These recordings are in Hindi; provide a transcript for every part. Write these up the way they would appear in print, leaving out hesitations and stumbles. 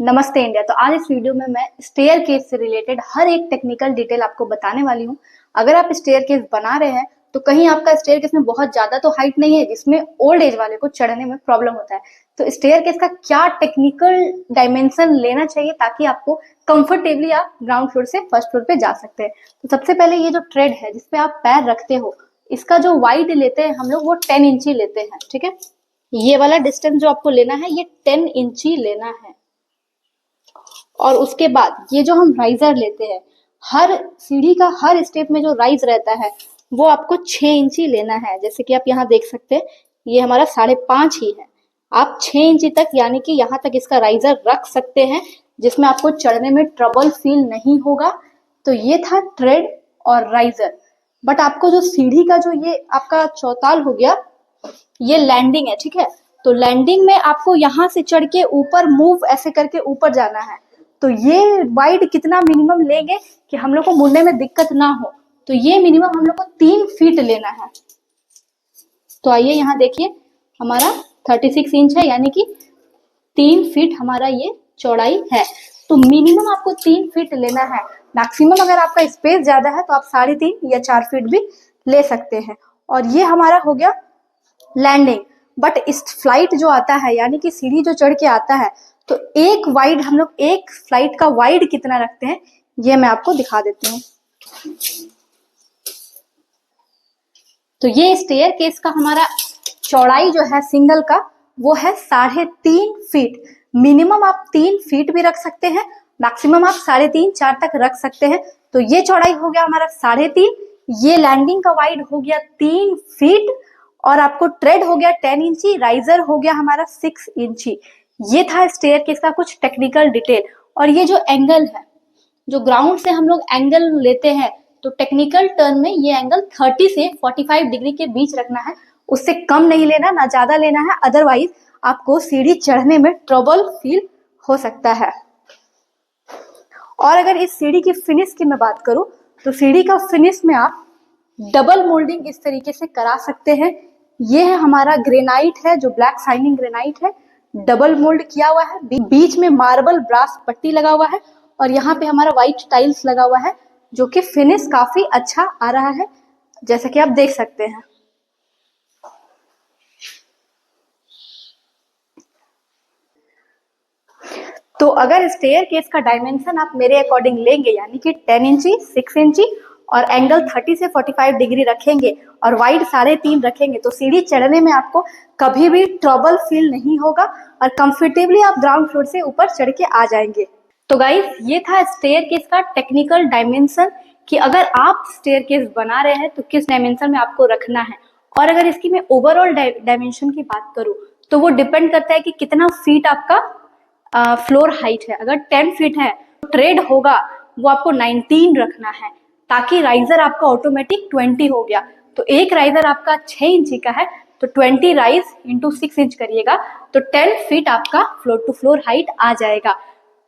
नमस्ते इंडिया। तो आज इस वीडियो में मैं स्टेयर केस से रिलेटेड हर एक टेक्निकल डिटेल आपको बताने वाली हूँ। अगर आप स्टेयर केस बना रहे हैं तो कहीं आपका स्टेयर केस में बहुत ज्यादा तो हाइट नहीं है जिसमें ओल्ड एज वाले को चढ़ने में प्रॉब्लम होता है, तो स्टेयर केस का क्या टेक्निकल डायमेंशन लेना चाहिए ताकि आपको कंफर्टेबली आप ग्राउंड फ्लोर से फर्स्ट फ्लोर पे जा सकते हैं। तो सबसे पहले ये जो ट्रेड है जिसपे आप पैर रखते हो, इसका जो वाइड लेते हैं हम लोग वो 10 इंची लेते हैं। ठीक है, ये वाला डिस्टेंस जो आपको लेना है ये 10 इंची लेना है। और उसके बाद ये जो हम राइजर लेते हैं, हर सीढ़ी का हर स्टेप में जो राइज रहता है वो आपको 6 इंची लेना है। जैसे कि आप यहाँ देख सकते हैं ये हमारा 5.5 ही है, आप 6 इंची तक यानी कि यहाँ तक इसका राइजर रख सकते हैं जिसमें आपको चढ़ने में ट्रबल फील नहीं होगा। तो ये था ट्रेड और राइजर। बट आपको जो सीढ़ी का जो ये आपका चौताल हो गया ये लैंडिंग है। ठीक है, तो लैंडिंग में आपको यहाँ से चढ़ के ऊपर मूव ऐसे करके ऊपर जाना है। तो ये वाइड कितना मिनिमम लेंगे कि हम लोग को मुड़ने में दिक्कत ना हो, तो ये मिनिमम हम लोग को 3 फीट लेना है। तो आइए यहाँ देखिए हमारा 36 इंच है यानी कि 3 फीट हमारा ये चौड़ाई है। तो मिनिमम आपको 3 फीट लेना है। मैक्सिमम अगर आपका स्पेस ज्यादा है तो आप 3.5 या 4 फीट भी ले सकते हैं। और ये हमारा हो गया लैंडिंग। बट इस फ्लाइट जो आता है यानी कि सीढ़ी जो चढ़ के आता है, तो एक वाइड हम लोग एक फ्लाइट का वाइड कितना रखते हैं ये मैं आपको दिखा देती हूँ। तो ये स्टेयर केस का हमारा चौड़ाई जो है सिंगल का वो है 3.5 फीट। मिनिमम आप 3 फीट भी रख सकते हैं, मैक्सिमम आप 3.5-4 तक रख सकते हैं। तो ये चौड़ाई हो गया हमारा 3.5, ये लैंडिंग का वाइड हो गया 3 फीट और आपको ट्रेड हो गया 10 इंची, राइजर हो गया हमारा 6 इंची। ये था स्टेयर केस का कुछ टेक्निकल डिटेल। और ये जो एंगल है, जो ग्राउंड से हम लोग एंगल लेते हैं, तो टेक्निकल टर्म में ये एंगल 30 से 45 डिग्री के बीच रखना है, उससे कम नहीं लेना, ना ज्यादा लेना है, अदरवाइज आपको सीढ़ी चढ़ने में ट्रबल फील हो सकता है। और अगर इस सीढ़ी की फिनिश की मैं बात करूं तो सीढ़ी का फिनिश में आप डबल मोल्डिंग इस तरीके से करा सकते हैं। ये है हमारा ग्रेनाइट है, जो ब्लैक शाइनिंग ग्रेनाइट है, डबल मोल्ड किया हुआ है, बीच में मार्बल ब्रास पट्टी लगा हुआ है और यहाँ पे हमारा व्हाइट टाइल्स लगा हुआ है, जो कि फिनिश काफी अच्छा आ रहा है जैसा कि आप देख सकते हैं। तो अगर स्टेयर केस का डायमेंशन आप मेरे अकॉर्डिंग लेंगे यानी कि 10 इंची, 6 इंची और एंगल 30 से 45 डिग्री रखेंगे और वाइड 3.5 रखेंगे, तो सीढ़ी चढ़ने में आपको कभी भी ट्रबल फील नहीं होगा और कंफर्टेबली आप ग्राउंड फ्लोर से ऊपर चढ़ के आ जाएंगे। तो गाइस ये था स्टेयर केस का टेक्निकल डायमेंशन कि अगर आप स्टेयर केस बना रहे हैं तो किस डायमेंशन में आपको रखना है। और अगर इसकी मैं ओवरऑल डायमेंशन की बात करूं तो वो डिपेंड करता है कि कितना फीट आपका फ्लोर हाइट है। अगर 10 फीट है तो ट्रेड होगा वो आपको 19 रखना है, ताकि राइजर आपका ऑटोमेटिक 20 हो गया। तो एक राइजर आपका 6 इंची का है तो 20 राइज इंटू 6 इंच करिएगा तो 10 फीट आपका फ्लोर टू फ्लोर हाइट आ जाएगा।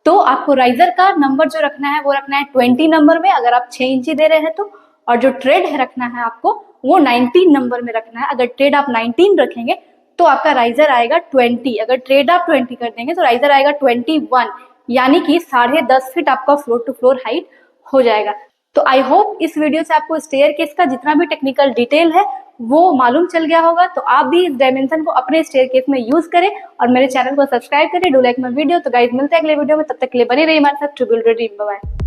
तो आपको राइजर का नंबर जो रखना है वो रखना है 20 नंबर में अगर आप 6 इंची दे रहे हैं तो, और जो ट्रेड है रखना है आपको वो 19 नंबर में रखना है। अगर ट्रेड आप 19 रखेंगे तो आपका राइजर आएगा 20, अगर ट्रेड आप 20 कर देंगे तो राइजर आएगा 21, यानी कि 10.5 फीट आपका फ्लोर टू फ्लोर हाइट हो जाएगा। तो आई होप इस वीडियो से आपको स्टेयर केस का जितना भी टेक्निकल डिटेल है वो मालूम चल गया होगा। तो आप भी इस डायमेंशन को अपने स्टेयर केस में यूज करें और मेरे चैनल को सब्सक्राइब करें, डू लाइक माय वीडियो। तो गाइस मिलते हैं अगले वीडियो में, तब तक के लिए बने रहिए हमारे साथ। बाय।